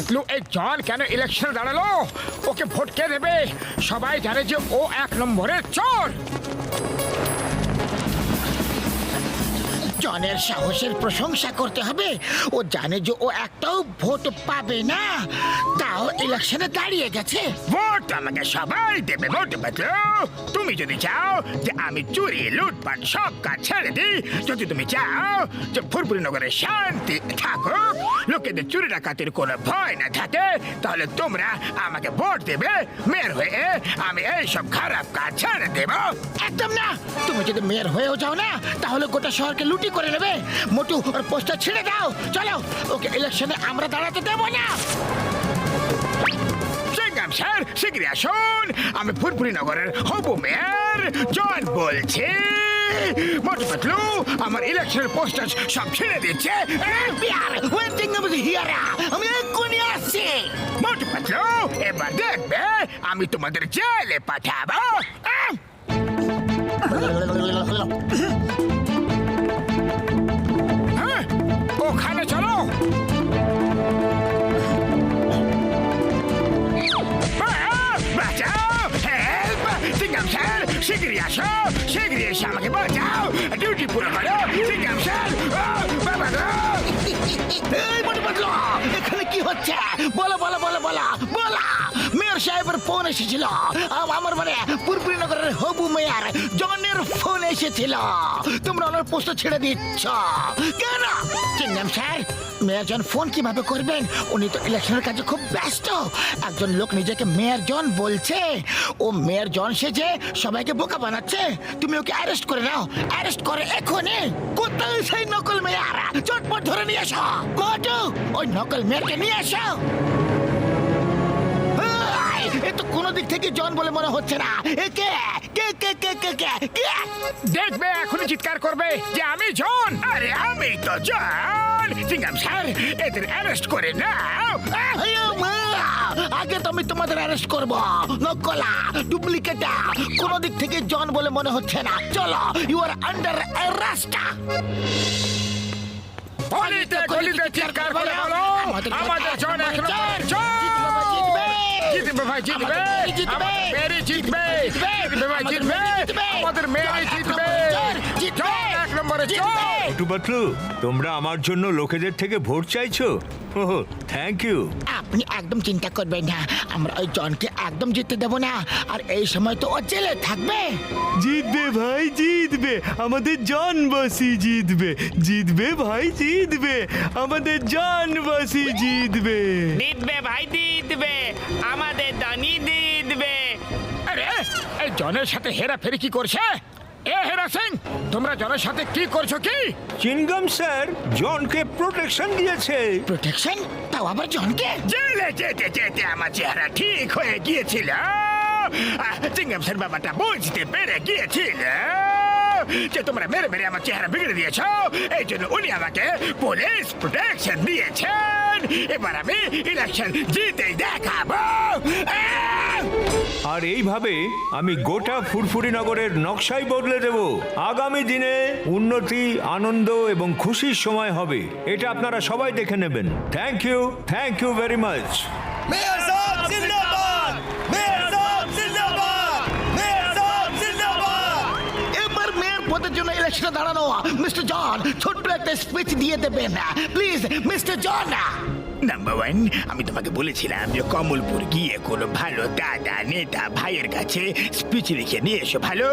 পাতলু, এই জন কেন ইলেকশন দাঁড়ালো? ওকে ভোট কে দেবে? সবাই জানে যে ও 1 নম্বরের চোর। জনের সাহসের প্রশংসা করতে হবে। ও জানে যে ও একটাও ভোট পাবে না, তাও ইলেকশনে দাঁড়িয়ে গেছে। ভোট আমাকে সবাই দেবে ভোট পাতলু। তুমি যদি চাও যে আমি চুরি লুটপাট সব কাজ ছেড়ে দিই, যদি তুমি চাও যে ফুরফুরি নগরে শান্তি থাকুক, লোকেদের চুরি ডাকাতির কোনো ভয় না থাকে, তাহলে তোমরা আমাকে ভোট দেবে। মেয়র হয়ে আমি এইসব খারাপ কাজ ছেড়ে দেব। একদম না। তুমি যদি মেয়র হয়েও যাও না, তাহলে গোটা শহরকে লুটি করে নেবে। মোটু ওর পোস্টার ছেড়ে দাও। চলো, ওকে ইলেকশনে আমরা দাঁড়াতে দেবো না। সিংহাম স্যার, শীঘ্রই আসুন। আমি ফুরফুরি নগরের হবু মেয়র জন বলছি। মোটু পাতলু আমার ইলেকশনের পোস্টার সব ছেড়ে দিচ্ছে। আমি এক্ষুনি আসছি। মোটু পাতলু, এবার দেখবে আমি তোমাদের জেলে পাঠাবো। হ্যাঁ, ওখানে চলো। বাঁচাও, হেল্প! সিংহাম স্যার, শীঘ্রই আসো, শীঘ্রই এসে আমাকে বাঁচাও। ডিউটি পুরো করো সিংহাম স্যার। বাবা গো! এই মোটু পাতলু, এখানে কি হচ্ছে? বলো বলো বলো বলো বলো। মেয়র সাহেবের ফোন এসেছিল। আমার মানে পুরপুরি নগরের হবু মেয়র জনের ফোন এসেছিল। তোমরা ওনার পোস্ট ছেড়ে দিচ্ছ কেন? Kingdom sir, mayor John phone কিভাবে করবেন? উনি তো ইলেকশনের কাজে খুব ব্যস্ত। একজন লোক নিজেকে মেয়র জন বলছে, ও মেয়র জন সেজে সবাইকে বোকা বানাচ্ছে। তুমি ওকে অ্যারেস্ট করে নাও, অ্যারেস্ট করে এখনই। কোথায় সেই নকল মেয়র? চটপট ধরে নিয়ে এসো। মোটু, ওই নকল মেয়রকে নিয়ে এসো। এ তো কোনো দিক থেকে জন বলে মনে হচ্ছে না। এ কে কে কে কে কে কে কে? দেখবে এখনই চিৎকার করবে যে আমি জন। আরে আমি তো জন। সিংহাম স্যার, এদের অ্যারেস্ট করে নাও। আগে তো আমি তোমাদের অ্যারেস্ট করব। নকলা, ডুপ্লিকেটা, কোনো দিক থেকে জন বলে মনে হচ্ছে না। চলো, ইউ আর আন্ডার অ্যারেস্ট। গলিতে গলিতে চিৎকার করে বলো আমাদের জন 1 নম্বরের চোর। জিতবে ভাই, জিতবে। আমাদের মেয়েরই জিতবে। জিতবে ভাই, জিতবে। আমাদের মেয়েরই জিতবে। জন 1 নম্বরের চোর। মোটু পাতলু, তোমরা আমার জন্য লোকেদের থেকে ভোট চাইছো? ওহ, থ্যাংক ইউ। আপনি একদম চিন্তা করবেন না, আমরা ওই জনকে একদম জিততে দেব না। আর এই সময় তো ও জেলে থাকবে। জিতবে ভাই, জিতবে। আমাদের জনবাসী জিতবে। জিতবে ভাই, জিতবে। আমাদের জনবাসী জিতবে। জিতবে ভাই, জিতবে। আমাদের দানি জিতবে। আরে এই জনের সাথে হেরাফেরি কি করছে? এ হেরা সিং, তোমরা জনের সাথে কি করছো কি? চিনগাম স্যার জনকে প্রোটেকশন দিয়েছে। প্রোটেকশন? তাও আবার জনকে? জেলে যেতে যেতে আমার চেহারা ঠিক হয়ে গিয়েছিল। চিংগাম স্যার বাবাটা বুঝতে পেরে গিয়েছিল যে তোমরা মেরে মেরে আমার চেহারা বিগড়ে দিয়েছো। এই জন্য উনি আমাকে পুলিশ প্রোটেকশন দিয়েছেন। এবার আমি ইলেকশন জিতেই দেখাবো। আর এইভাবে আমি গোটা ফুরফুরি নগরের নকশাই বদলে দেব। আগামী দিনে উন্নতি, আনন্দ এবং খুশির সময় হবে। এটা আপনারা সবাই দেখে নেবেন। Thank you very much. Mayor সাহেব জিন্দাবাদ! মেয়র সাহেব জিন্দাবাদ! মেয়র সাহেব জিন্দাবাদ! এবার মেয়র পদের জন্য ইলেকশনে দাঁড়ানো মিস্টার জন ছোট্ট একটা স্পিচ দিয়ে দেবেন প্লিজ মিস্টার জন। নাম্বার 1, আমি তোমাকে বলেছিলাম যে কমলপুর গিয়ে কোনো ভালো দাদা নেতা ভাইয়ের কাছে স্পিচ লিখে নিয়ে এসো। ভালো,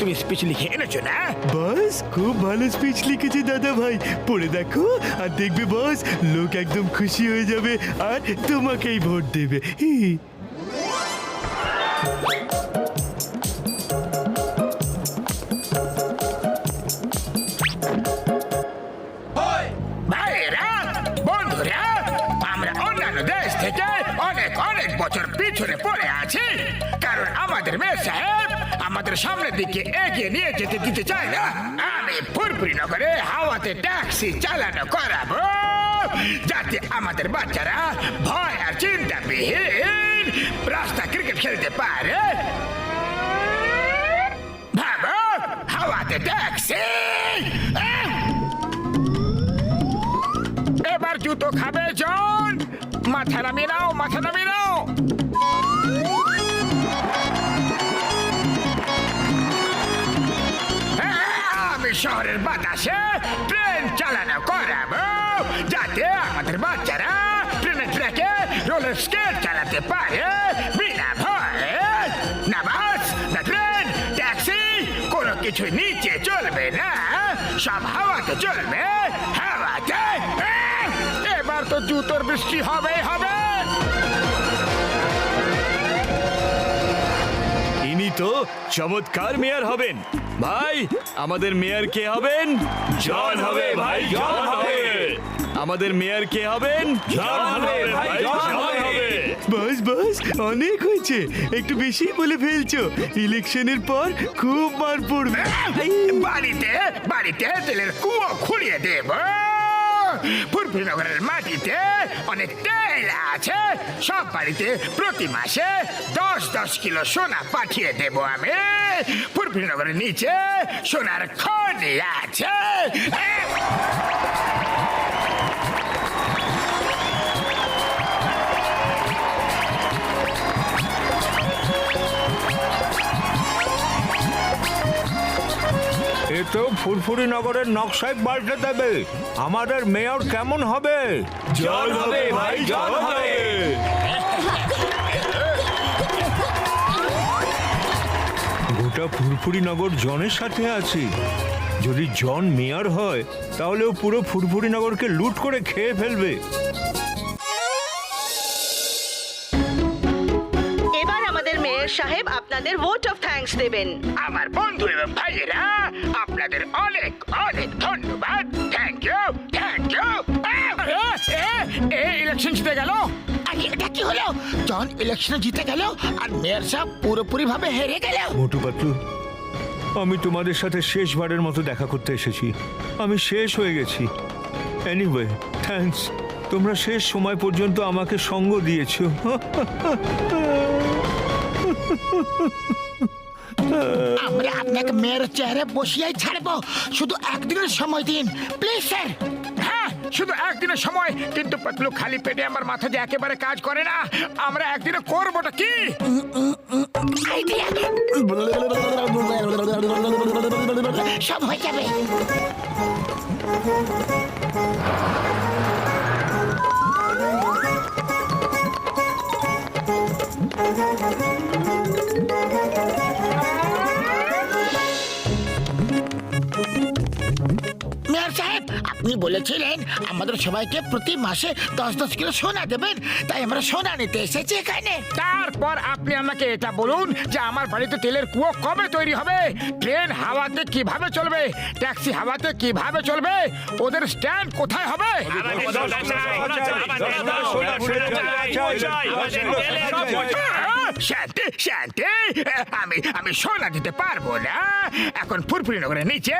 তুমি স্পিচ লিখে এনেছো না? বস, খুব ভালো স্পিচ লিখেছে দাদা ভাই। পড়ে দেখো আর দেখবে বস, লোক একদম খুশি হয়ে যাবে আর তোমাকেই ভোট দেবে। ভাইয়েরা, বন্ধুরা, আমরা অন্যান্য দেশ থেকে অনেক অনেক বছর পিছনে পড়ে আছি, কারণ আমাদের মেয়র সাহেব আমাদের সামনের দিকে এগিয়ে নিয়ে যেতে দিতে চায় না। আমি ফুরফুরি নগরে হাওয়াতে ট্যাক্সি চালানো করাবো, যাতে আমাদের বাচ্চারা ভয় আর চিন্তাবিহীন রাস্তা ক্রিকেট খেলতে পারে। ভাবো, হাওয়াতে ট্যাক্সি। এবার জুতো খাবে জন। মাথা নামিয়ে নাও, মাথা নামিয়ে নাও। আমি শহরের বাতাসে ট্রেন চালানো করাবো, যাতে আমাদের বাচ্চারা ট্রেনের ট্র্যাকে রোলার স্কেট চালাতে পারে বিনা ভয়ে। না বাস, না ট্রেন, ট্যাক্সি, কোনো কিছু নিচে চলবে না, সব হাওয়াতে চলবে, হাওয়াতে। এবার তো জুতোর বৃষ্টি হবে হবে। ইনি তো চমৎকার মেয়র হবেন। ভাই, আমাদের মেয়র কে হবেন? জন হবে ভাই, জন হবে। আমাদের মেয়র কে হবেন? জন হবে ভাই, জন হবে। বাস বাস, অনেক হয়েছে, একটু বেশি বলে ফেলছো। ইলেকশনের পর খুব মার পড়বে। বাড়িতে বাড়িতে তেলের কুয়ো খুঁড়িয়ে দেব। ফুরফুরিনগরের মাটিতে অনেক তেল আছে, সব বাড়িতে প্রতি মাসে 10-10 কিলো সোনা পাঠিয়ে দেব আমি। ফুরফুরিনগরের নিচে সোনার খনি আছে। এ তো ফুরফুরি নগরের নকশায় পাল্টে দেবে। আমাদের মেয়র কেমন হবে? জন হবে ভাই, জন হবে। গোটা ফুরফুরি নগর জনের সাথে আছে। যদি জন মেয়র হয় তাহলে ও পুরো ফুরফুরি নগরকে লুট করে খেয়ে ফেলবে। এবার আমাদের মেয়র সাহেব আপনাদের ভোট অফ থ্যাঙ্কস দেবেন। আমার বন্ধু এবং ভাইয়েরা, আপনাদের অনেক অনেক ধন্যবাদ। Thank you, thank you. Election জিতে গেল। আরে এটা কি হলো? জন ইলেকশনে জিতে গেল আর মেয়র সাহেব পুরোপুরি ভাবে হেরে গেল। মোটু পাতলু, আমি তোমাদের সাথে শেষবারের মতো দেখা করতে এসেছি। আমি শেষ হয়ে গেছি। Anyway, thanks. তোমরা শেষ সময় পর্যন্ত আমাকে সঙ্গ দিয়েছো। আমরা আপনাকে মেয়র চেয়ারে বসিয়েই ছাড়বো, শুধু একদিনের সময় দিন প্লিজ স্যার। হ্যাঁ, শুধু একদিনের সময়, কিন্তু পাতলু খালি পেটে আমার মাথা যে একেবারে কাজ করে না। আমরা একদিনে করবোটা কি? আইডিয়া সব হয়ে যাবে। মেয়র সাহেব, আপনি বলেছিলেন আমাদের সবাইকে প্রতি মাসে 10-10 কিলো সোনা দেবেন, তাই আমরা সোনা নিতে এসেছি এখানে। তারপর আপনি আমাকে এটা বলুন যে আমার বাড়িতে তেলের কুয়ো কবে তৈরি হবে, ট্রেন হাওয়াতে কিভাবে চলবে, ট্যাক্সি হাওয়াতে কিভাবে চলবে, ওদের স্ট্যান্ড কোথায় হবে। শান্তি শান্তি, আমি সোনা দিতে পারবো না। এখন ফুরফুরিনগরের নিচে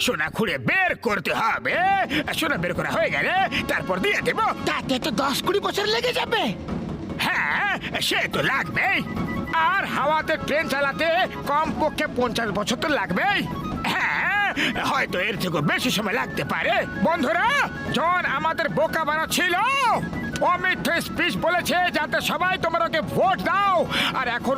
সোনা খুঁড়ে বের করতে হবে। সোনা বের করা হয়ে গেলে তারপর দিয়ে দেবো। তাতে তো 10-20 বছর লেগে যাবে। হ্যাঁ, সে তো লাগবেই। আর হাওয়াতে ট্রেন চালাতে কমপক্ষে 50 বছর তো লাগবেই। হ্যাঁ, হয়তো এর থেকে বেশি সময় লাগতে পারে। বন্ধুরা, জন আমাদের বোকা বানাচ্ছিল। অমিত স্পিচ বলেছে যাতে সবাই তোমরা ওকে ভোট দাও, আর এখন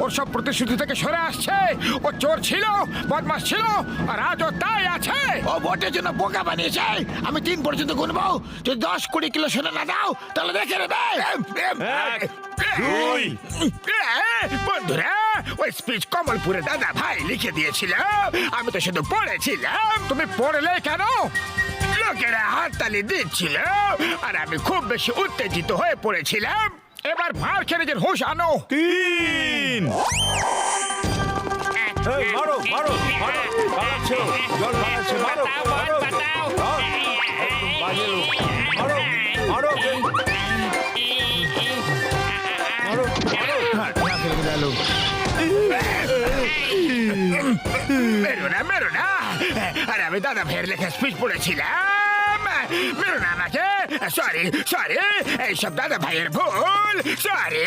ওর সব প্রতিশ্রুতি থেকে সরে আসছে। ও চোর ছিল, বদমাশ ছিল, আর আজও তাই আছে। ও ভোটের জন্য বোকা বানিয়েছে। আমি 3 পর্যন্ত গুনবো, যদি 10-20 কিলো সোনা না দাও তাহলে দেখে নেবে। বন্ধুরা, ওই স্পিচ কমলপুরে দাদা ভাই লিখে দিয়েছিল, আমি তো শুধু পড়েছিলাম। তুমি পড়লে কেন? লোকেরা হাততালি দিচ্ছিল আর আমি খুব বেশি উত্তেজিত হয়ে পড়েছিলাম। এবার মার খেয়ে নিজের হুঁশ আনো। 3 মারো মারো মারো, পালাচ্ছে, জল পালাচ্ছে, মারো মারো বাজে লোক, মারো মারো মারো। মেরো না, মেরো না। আরে আমি দাদা ভাইয়ের লেখা স্পিচ পড়েছিলাম। মেরো না আমাকে। সরি সরি, এইসব দাদা ভাইয়ের ভুল। সরি।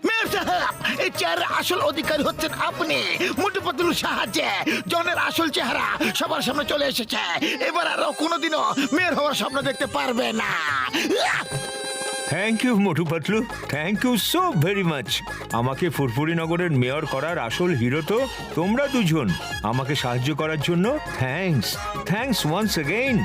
মেয়র সাহেব, এই চেয়ারের আসল অধিকারী হচ্ছেন আপনি। মোটু পাতলুর সাহায্যে জনের আসল চেহারা সবার সামনে চলে এসেছে। এবার আর কোনোদিনও মেয়র হওয়ার স্বপ্ন দেখতে পারবে না। Thank you Motu Patlu, thank you so very much. আমাকে ফুরফুরি নগরের মেয়র করার আসল হিরো তো তোমরা দুজন। আমাকে সাহায্য করার জন্য থ্যাঙ্কস ওয়ান্স এগেইন।